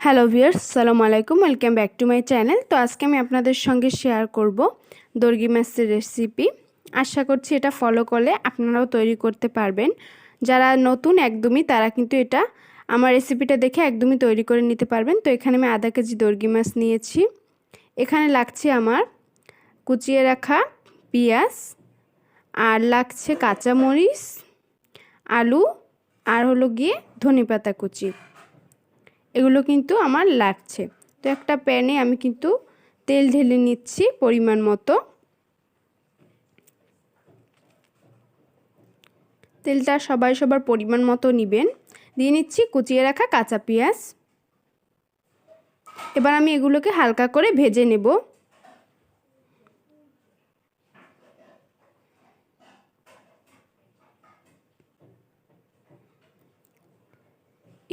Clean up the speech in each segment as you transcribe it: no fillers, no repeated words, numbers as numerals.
Hello viewers, আসসালামু আলাইকুম। Welcome back to my channel. তো আজকে আমি আপনাদের সঙ্গে শেয়ার করব দর্গি মাছের রেসিপি। আশা করছি এটা ফলো করলে আপনারাও তৈরি করতে পারবেন। যারা নতুন একদমই তারা কিন্তু এটা আমার রেসিপিটা দেখে একদমই তৈরি করে নিতে পারবেন। তো এখানে আমি আধা কেজি দর্গি মাছ নিয়েছি। এখানে লাগছে আমার কুচিয়ে রাখা পেঁয়াজ, আর লাগছে কাঁচামরিচ, আলু, আর হলো গিয়ে ধনেপাতা কুচি। এগুলো কিন্তু আমার লাগছে। তো একটা প্যানে আমি কিন্তু তেল ঢেলে নিচ্ছি পরিমাণ মতো। তেলটা সবার পরিমাণ মতো নেবেন। দিয়ে নিচ্ছি কুচিয়ে রাখা কাঁচা পেঁয়াজ। এবার আমি এগুলোকে হালকা করে ভেজে নেব।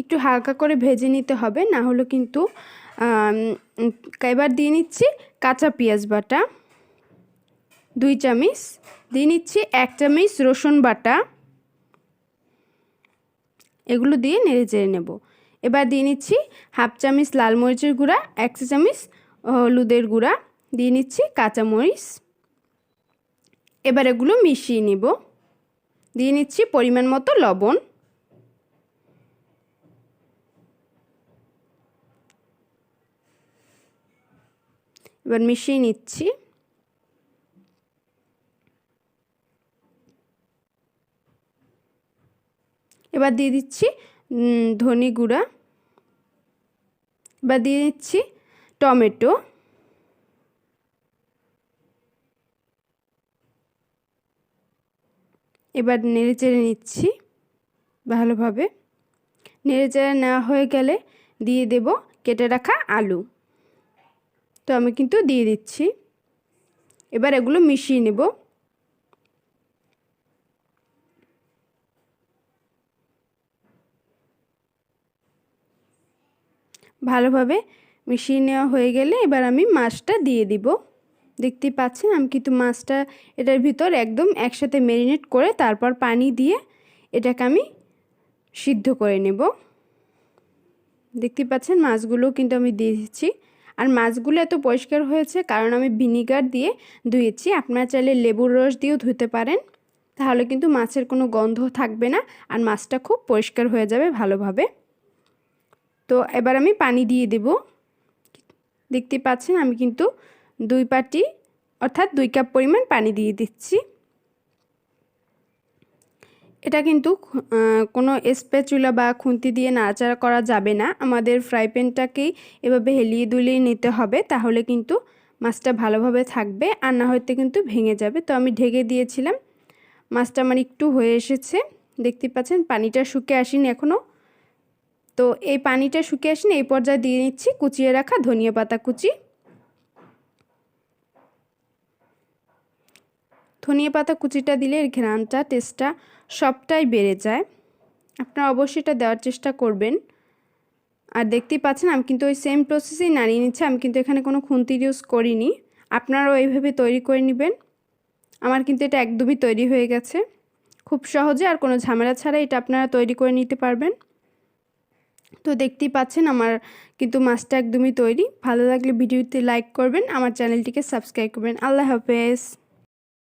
একটু হালকা করে ভেজে নিতে হবে, না হলে কিন্তু এবার দিয়ে নিচ্ছি কাঁচা পেঁয়াজ বাটা 2 চামচ, দিয়ে নিচ্ছি 1 চামচ রসুন বাটা। এগুলো দিয়ে নেড়ে চেড়ে নেব। এবার দিয়ে নিচ্ছি হাফ চামচ লাল মরিচের গুঁড়া, 1 চামচ হলুদের গুঁড়া, দিয়ে নিচ্ছি কাঁচামরিচ। এবার এগুলো মিশিয়ে নেব। দিয়ে নিচ্ছি পরিমাণ মতো লবণ। এবার মিশিয়ে নিচ্ছি। এবার দিয়ে দিচ্ছি ধনে গুঁড়া। এবার দিয়ে দিচ্ছি টমেটো। এবার নেড়েচেড়ে নিচ্ছি ভালোভাবে। নেড়েচেড়ে নেওয়া হয়ে গেলে দিয়ে দেব কেটে রাখা আলু। তো আমি কিন্তু দিয়ে দিচ্ছি। এবার এগুলো মিশিয়ে নেব। ভালোভাবে মিশিয়ে নেওয়া হয়ে গেলে এবার আমি মাছটা দিয়ে দিব। দেখতেই পাচ্ছেন আমি কিন্তু মাছটা এটার ভিতর একদম একসাথে ম্যারিনেট করে তারপর পানি দিয়ে এটাকে আমি সিদ্ধ করে নেব। দেখতে পাচ্ছেন মাছগুলো কিন্তু আমি দিয়ে দিচ্ছি। আর মাছগুলো এত পরিষ্কার হয়েছে কারণ আমি ভিনিগার দিয়ে ধুয়েছি। আপনারা চাইলে লেবুর রস দিয়েও ধুতে পারেন, তাহলে কিন্তু মাছের কোনো গন্ধ থাকবে না আর মাছটা খুব পরিষ্কার হয়ে যাবে ভালোভাবে। তো এবার আমি পানি দিয়ে দেব। দেখতে পাচ্ছেন আমি কিন্তু 2 বাটি অর্থাৎ 2 কাপ পরিমাণ পানি দিয়ে দিচ্ছি। এটা কিন্তু কোনো স্প্যাচুলা বা খুন্তি দিয়ে নাড়াচাড়া করা যাবে না। আমাদের ফ্রাই প্যানটাকেই এভাবে হেলিয়ে দুলিয়ে নিতে হবে, তাহলে কিন্তু মাছটা ভালোভাবে থাকবে, আর না হয়তো কিন্তু ভেঙে যাবে। তো আমি ঢেকে দিয়েছিলাম। মাছটা আমার একটু হয়ে এসেছে। দেখতে পাচ্ছেন পানিটা শুকিয়ে আসেনি এখনও। তো এই পানিটা শুকিয়ে আসেনি, এই পর্যায়ে দিয়ে নিচ্ছি কুচিয়ে রাখা ধনিয়া পাতা কুচি। ধনিয়া পাতা কুচিটা দিলে এর ঘ্রাণটা, টেস্টটা সবটাই বেড়ে যায়। আপনারা অবশ্যই এটা দেওয়ার চেষ্টা করবেন। আর দেখতেই পাচ্ছেন আমি কিন্তু ওই সেম প্রসেসেই নাড়িয়ে নিচ্ছি। আমি কিন্তু এখানে কোনো খুন্তি ইউজ করিনি। আপনারাও এইভাবে তৈরি করে নেবেন। আমার কিন্তু এটা একদমই তৈরি হয়ে গেছে খুব সহজে, আর কোনো ঝামেলা ছাড়া এটা আপনারা তৈরি করে নিতে পারবেন। তো দেখতেই পাচ্ছেন আমার কিন্তু মাছটা একদমই তৈরি। ভালো লাগলে ভিডিওতে লাইক করবেন, আমার চ্যানেলটিকে সাবস্ক্রাইব করবেন। আল্লাহ হাফেজ।